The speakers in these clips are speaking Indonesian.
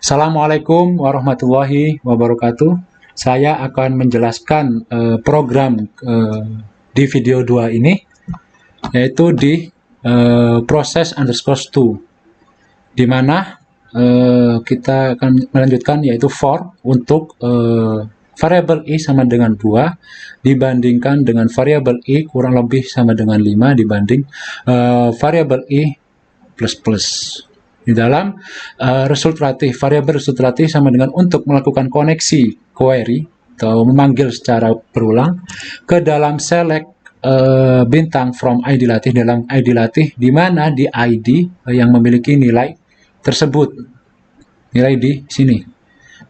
Assalamualaikum warahmatullahi wabarakatuh. Saya akan menjelaskan program di video 2 ini, yaitu di proses _to, di mana kita akan melanjutkan yaitu for untuk variabel i sama dengan 2 dibandingkan dengan variabel i kurang lebih sama dengan 5 dibanding variabel i plus plus. Di dalam resultatif, variabel resultatif sama dengan untuk melakukan koneksi query atau memanggil secara berulang ke dalam select bintang from ID latih dalam ID latih, di mana di ID yang memiliki nilai tersebut, nilai di sini.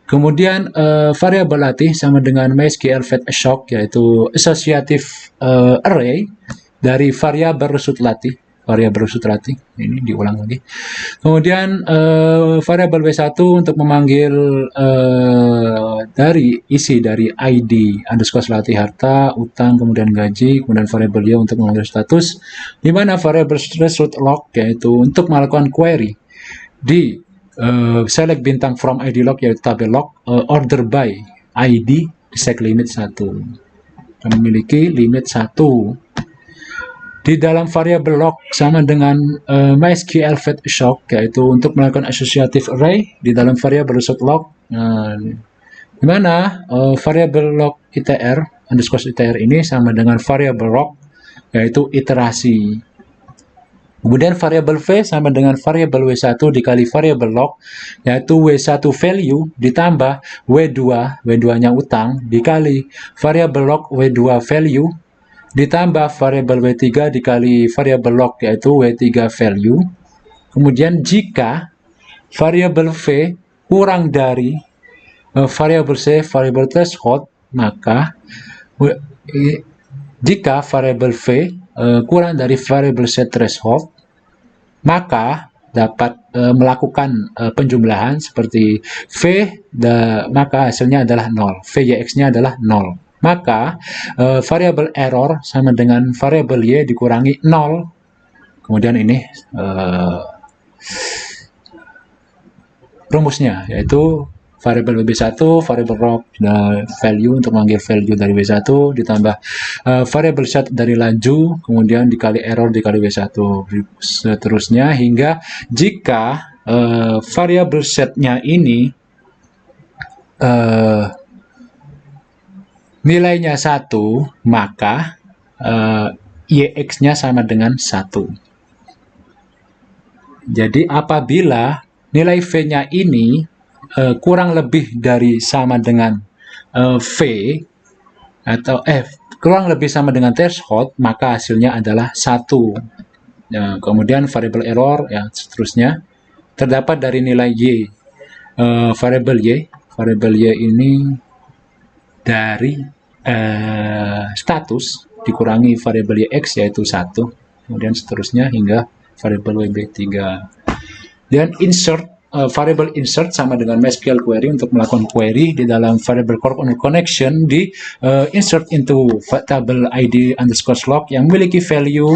Kemudian variabel latih sama dengan MySQL fetch shock, yaitu associative array dari variabel result latih. Variabel result latih ini diulang lagi. Kemudian variabel w1 untuk memanggil dari isi dari ID underscore latih harta, utang, kemudian gaji, kemudian variabel y untuk memanggil status, di mana variabel result log yaitu untuk melakukan query di select bintang from ID log yaitu tabel log order by ID set limit 1, memiliki limit 1. Di dalam variabel log sama dengan MySQL fetch shock, yaitu untuk melakukan associative array di dalam variabel result log, di mana variabel log itr underscore itr ini sama dengan variabel log yaitu iterasi. Kemudian variabel v sama dengan variabel w1 dikali variabel log, yaitu w1 value ditambah w2-nya utang dikali variabel log w2 value ditambah variabel w3 dikali variabel log yaitu w3 value. Kemudian jika variabel v kurang dari variabel c variabel threshold, maka jika variabel v kurang dari variabel c threshold, maka dapat melakukan penjumlahan seperti v, maka hasilnya adalah 0, vyx-nya adalah 0. Maka variabel error sama dengan variabel y dikurangi 0. Kemudian ini rumusnya, yaitu variabel w1, variabel log value untuk memanggil value dari w1 ditambah variabel set dari laju, kemudian dikali error dikali w1, seterusnya hingga jika variabel setnya ini nilainya 1, maka yx-nya sama dengan 1. Jadi apabila nilai v-nya ini kurang lebih dari sama dengan v atau kurang lebih sama dengan threshold, maka hasilnya adalah 1. Kemudian variabel error ya seterusnya terdapat dari nilai y, variabel y ini dari status dikurangi variabel yx yaitu 1, kemudian seterusnya hingga variabel wb3. Dan insert, variabel insert sama dengan MySQL query untuk melakukan query di dalam variabel connection di insert into table ID underscore log yang memiliki value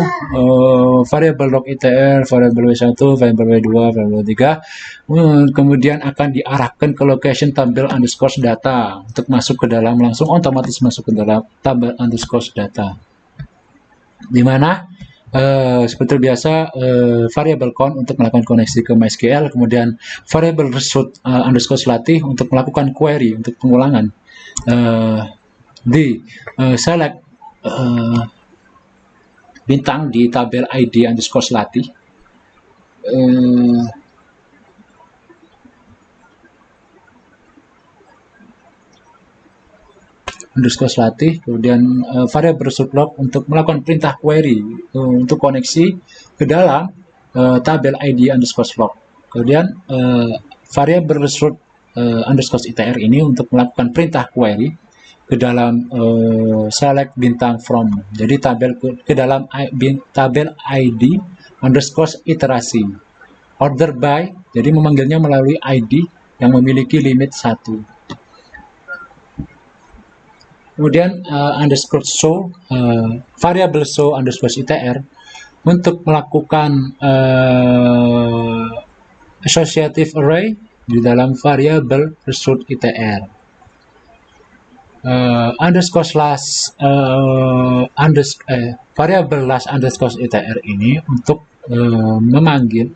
variabel log itr, variabel w1, variabel w2, variabel w3, kemudian akan diarahkan ke location tabel underscore data untuk masuk ke dalam, langsung otomatis masuk ke dalam tabel underscore data, di mana seperti biasa variabel count untuk melakukan koneksi ke MySQL, kemudian variabel result underscore latih untuk melakukan query untuk pengulangan di select bintang di tabel ID underscore latih, underscore latih, kemudian variabel result log untuk melakukan perintah query untuk koneksi ke dalam tabel ID underscore log. Kemudian variabel result underscore itr ini untuk melakukan perintah query ke dalam select bintang from, jadi tabel ke dalam tabel ID underscore iterasi, order by, jadi memanggilnya melalui ID yang memiliki limit 1. Kemudian underscore show, variabel show underscore itr untuk melakukan associative array di dalam variabel result ITR. Underscore slash variabel last underscore ITR ini untuk memanggil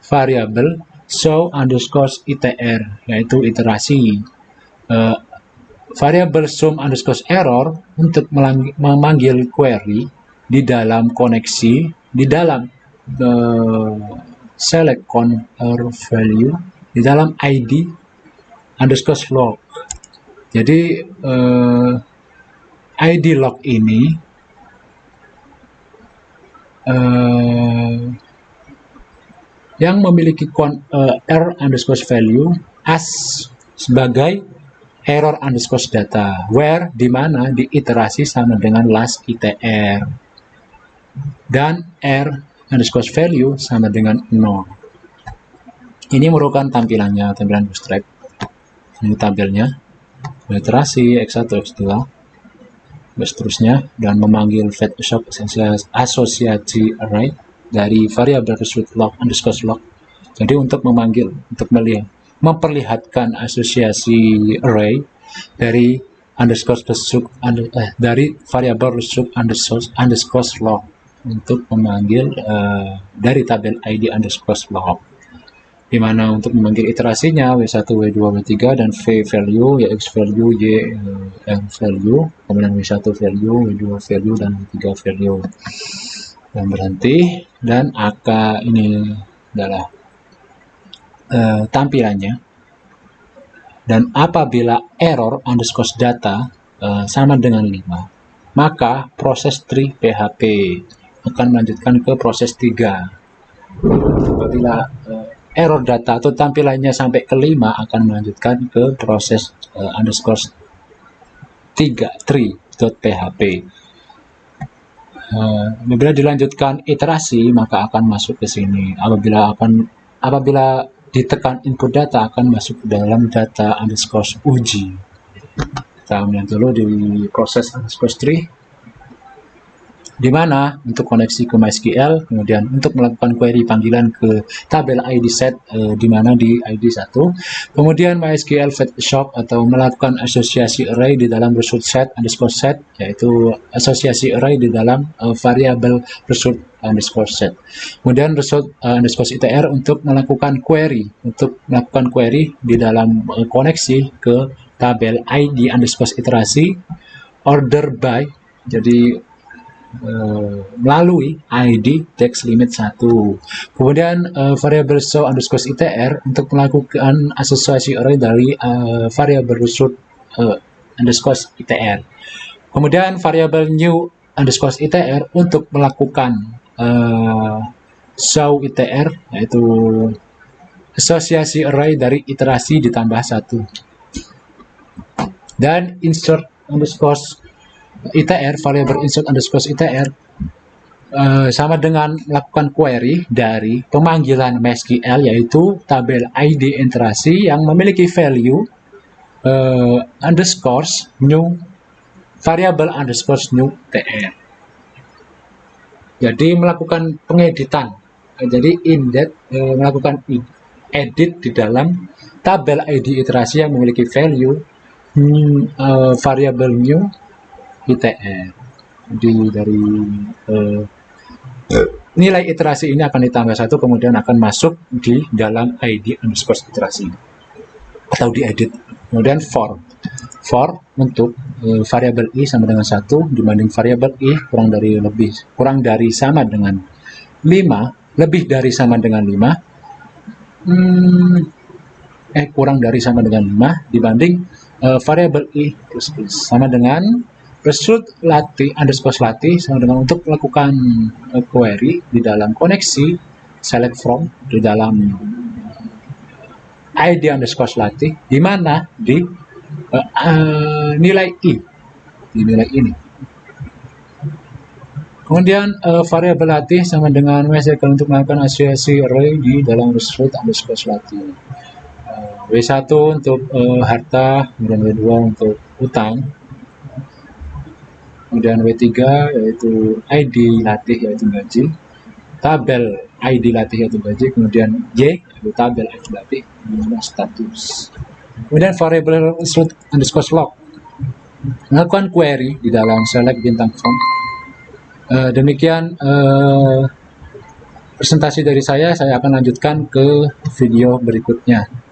variabel show underscore ITR, yaitu iterasi. Variabel sum underscore error untuk memanggil query di dalam koneksi di dalam select counter value di dalam ID underscore log. Jadi ID log ini yang memiliki error underscore value as sebagai error underscore data, where di mana di iterasi sama dengan last ITR, dan r underscore value sama dengan 0. Ini merupakan tampilan bootstrap. Ini tabelnya, iterasi x1, x2, dan seterusnya, dan memanggil fetch shop asosiasi array dari variabel result log underscore log. Jadi untuk memanggil, untuk melihat, memperlihatkan asosiasi array dari underscore result dari variabel result underscore log untuk memanggil dari tabel ID underscore log, di mana untuk memanggil iterasinya W1, W2, W3 dan V value, ya X value, Y value, kemudian W1 value, W2 value, dan W3 value, dan berhenti, dan AK ini adalah tampilannya. Dan apabila error underscore data sama dengan 5, maka proses tree PHP akan melanjutkan ke proses 3. Apabila error data atau tampilannya sampai ke 5, akan melanjutkan ke proses underscore 3 tree.php. Apabila dilanjutkan iterasi, maka akan masuk ke sini. Apabila ditekan input data, akan masuk ke dalam data underscore uji. Kita melihat dulu di proses underscore tree, di mana untuk koneksi ke MySQL, kemudian untuk melakukan query panggilan ke tabel ID set, di mana di ID 1, kemudian MySQL fetch shop atau melakukan asosiasi array di dalam result set underscore set, yaitu asosiasi array di dalam variabel result underscore set. Kemudian result underscore ITR untuk melakukan query, di dalam koneksi ke tabel ID underscore iterasi order by, jadi melalui ID text limit 1. Kemudian variabel show underscore ITR untuk melakukan asosiasi array dari variabel result underscore ITR. Kemudian variabel new underscore ITR untuk melakukan show ITR, yaitu asosiasi array dari iterasi ditambah 1. Dan insert underscore ITR, variabel insert underscore ITR sama dengan melakukan query dari pemanggilan MySQL, yaitu tabel ID iterasi yang memiliki value underscore new variabel underscore new TR. Jadi melakukan pengeditan, jadi melakukan edit di dalam tabel ID iterasi yang memiliki value variabel new ITR. Jadi dari nilai iterasi ini akan ditambah 1, kemudian akan masuk di dalam ID underscore iterasi atau diedit. Kemudian for untuk variabel i sama dengan 1 dibanding variabel i kurang dari sama dengan 5, lebih dari sama dengan 5, kurang dari sama dengan 5 dibanding variabel i plus sama dengan result latih underscore latih sama dengan untuk melakukan query di dalam koneksi select from di dalam ID underscore latih, di mana di nilai i, di nilai ini. Kemudian variabel latih sama dengan MySQL untuk melakukan asosiasi array di dalam result underscore latih. W1 untuk harta, kemudian W2 untuk utang, kemudian W3 yaitu ID latih yaitu gaji, tabel ID latih yaitu gaji, kemudian Y Lalu tabel F berarti status. Kemudian variable root underscore log. Melakukan query di dalam select bintang font. Demikian presentasi dari saya akan lanjutkan ke video berikutnya.